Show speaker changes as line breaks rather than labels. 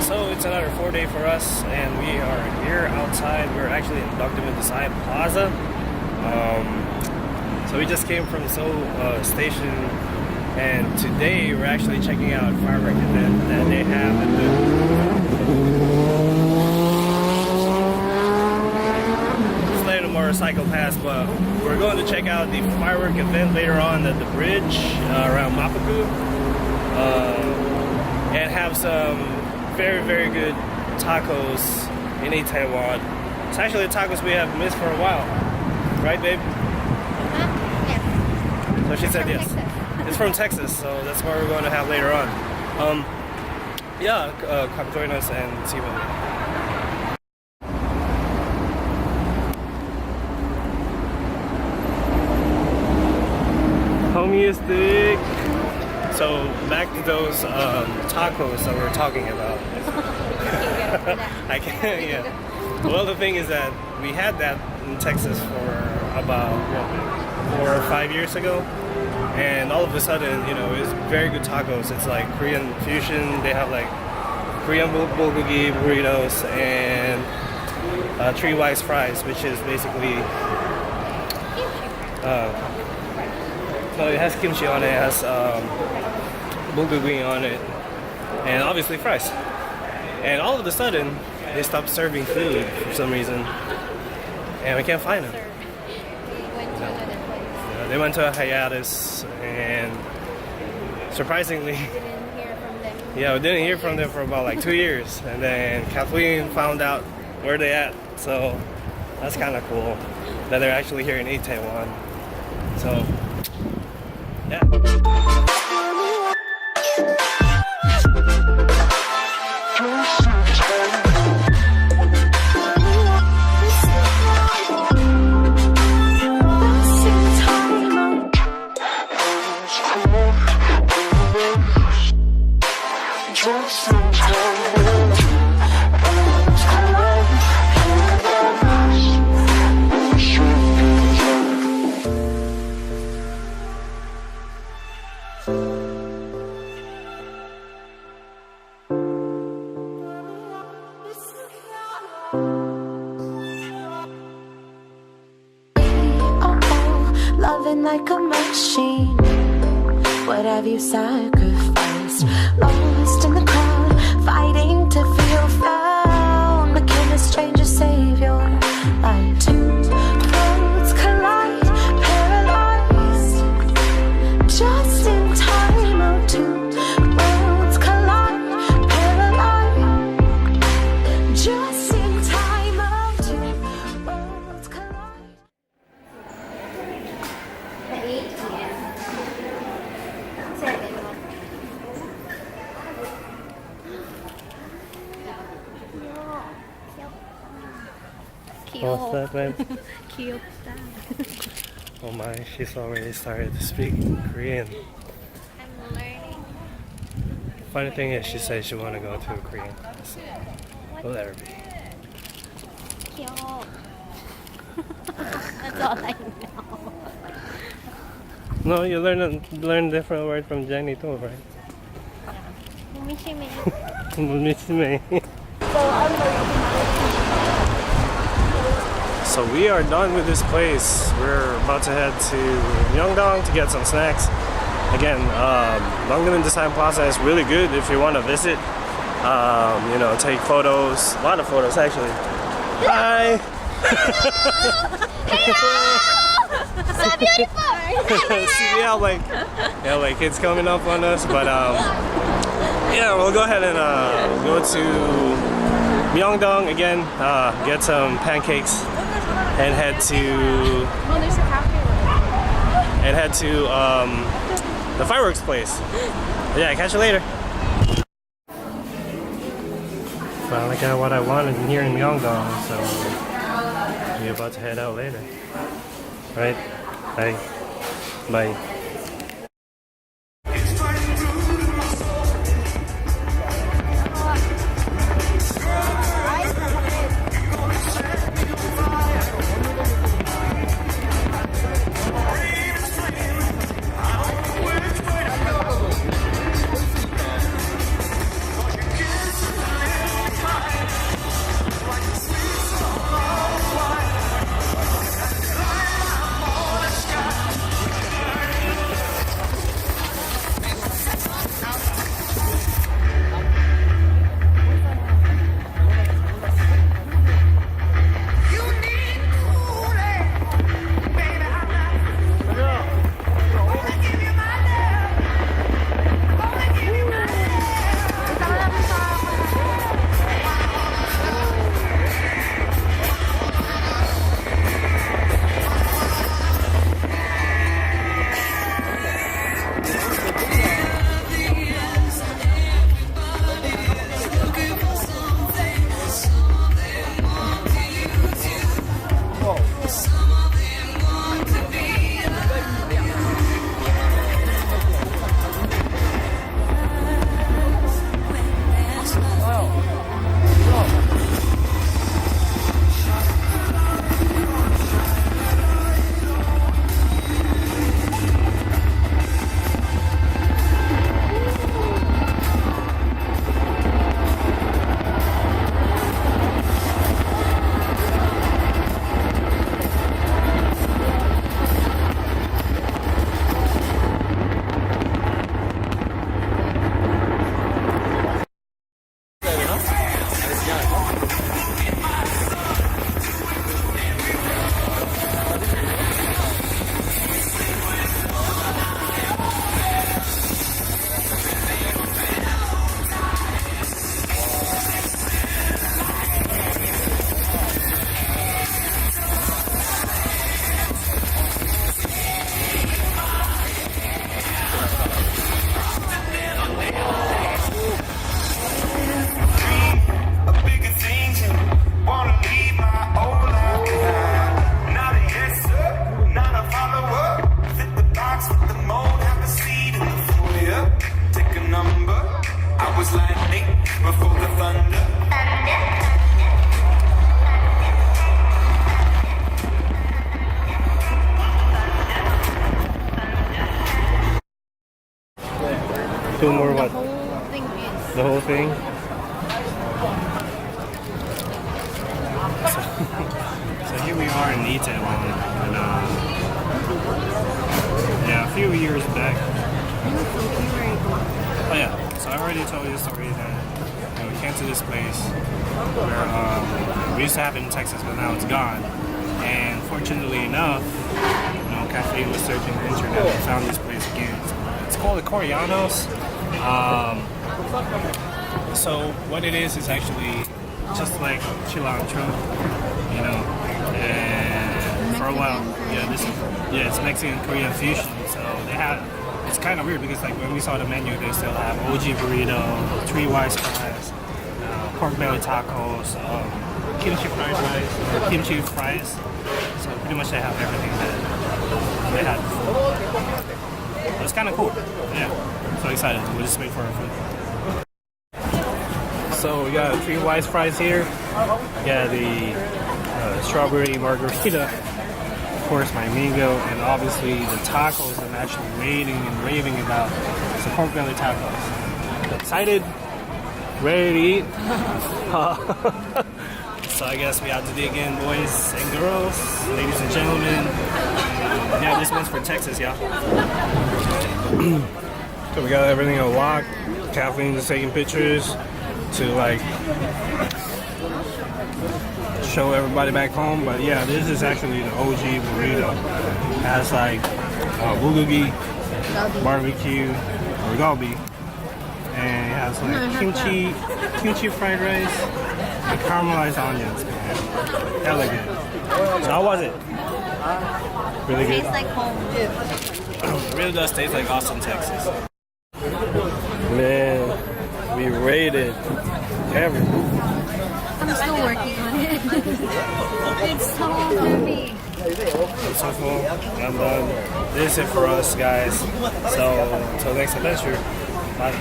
So it's another 4-day for us, and we are here outside. We're actually in Dongdaemun Design Plaza. So we just came from Seoul Station, and today we're actually checking out a firework event that they have at the Slaying Motorcycle Pass. But we're going to check out the firework event later on at the bridge around mapo-gu, and have some very good tacos in Taiwan. It's actually the tacos we have missed for a while, right, babe?
Yes.
So she said yes.
Texas.
It's from Texas, so that's what we're going to have later on. Come join us and see what we have. Homeistic. So back to those tacos that we were talking about. I can't. Yeah. Well, the thing is that we had that in Texas for about 4 or 5 years ago, and all of a sudden, it's very good tacos. It's like Korean fusion. They have like Korean bulgogi burritos and three wise fries, which is basically no, it has kimchi on it. It has bulgogi on it, and obviously fries. And all of a sudden, they stopped serving food for some reason, and we can't find them. They went to a hiatus, and surprisingly, we didn't hear from them for about like 2 years. And then Kathleen found out where they at, so that's kind of cool that they're actually here in Taiwan. So, yeah.
Loving like a machine. What have you sacrificed? Lost in the crowd, fighting to feel found. Became a stranger, save your life. Two roads collide, paralyzed. Just in time, oh, two roads collide, paralyzed. Just in time, oh, two roads collide.
What's that, babe?
귀엽다.
Oh my, she's already started to speak Korean.
I'm learning.
Funny thing is, she says she want to go to a Korean class. We'll let her be.
귀여워. That's all I know.
No, you learn different word from Jenny too, right?
미미시미.
Mitsime. So we are done with this place. We're about to head to Myeongdong to get some snacks. Again, Dongdaemun Design Plaza is really good if you want to visit. Take photos. A lot of photos actually. Hi.
So beautiful.
See, we have like kids coming up on us, but we'll go ahead and go to Myeongdong again, get some pancakes, and head to the fireworks place. Yeah, catch you later. Finally got what I wanted here in Myeongdong, so we're about to head out later. Right? Bye.
before the thunder.
Two more what?
The whole thing is.
The whole thing? So here we are in Itaewon, and yeah, a few years back. Oh yeah, so I already told you the story that we came to this place where we used to have it in Texas, but now it's gone. And fortunately enough, Cafe was searching the internet and found this place again. It's called the Koreanos. So what it is actually just like cilantro, and for a while, it's Mexican Korean fusion. So it's kind of weird because like when we saw the menu, they still have OG burrito, 3 wise fries, pork belly tacos, kimchi fried rice, kimchi fries. So pretty much they have everything that they had before. It's kind of cool. Yeah, so excited. We'll just wait for our food. So we got 3 wise fries here. Yeah, the strawberry margarita, of course my mango, and obviously the tacos I'm actually waiting and raving about. It's the pork belly tacos. Excited, ready to eat. So I guess we have to dig in, boys and girls, ladies and gentlemen. Yeah, this one's for Texas, y'all. So we got everything unlocked. Kathleen is taking pictures to like show everybody back home, but yeah, this is actually the OG burrito. It has like bulgogi, barbecue, or galbi, and it has like kimchi fried rice, and caramelized onions, man. Hella good. So how was it? Really good.
Tastes like home.
It really does taste like Austin, Texas. Man, we rated everything.
I'm still working on it. It's so heavy.
I'm so full. I'm done. This is it for us, guys. So, until next adventure. Bye.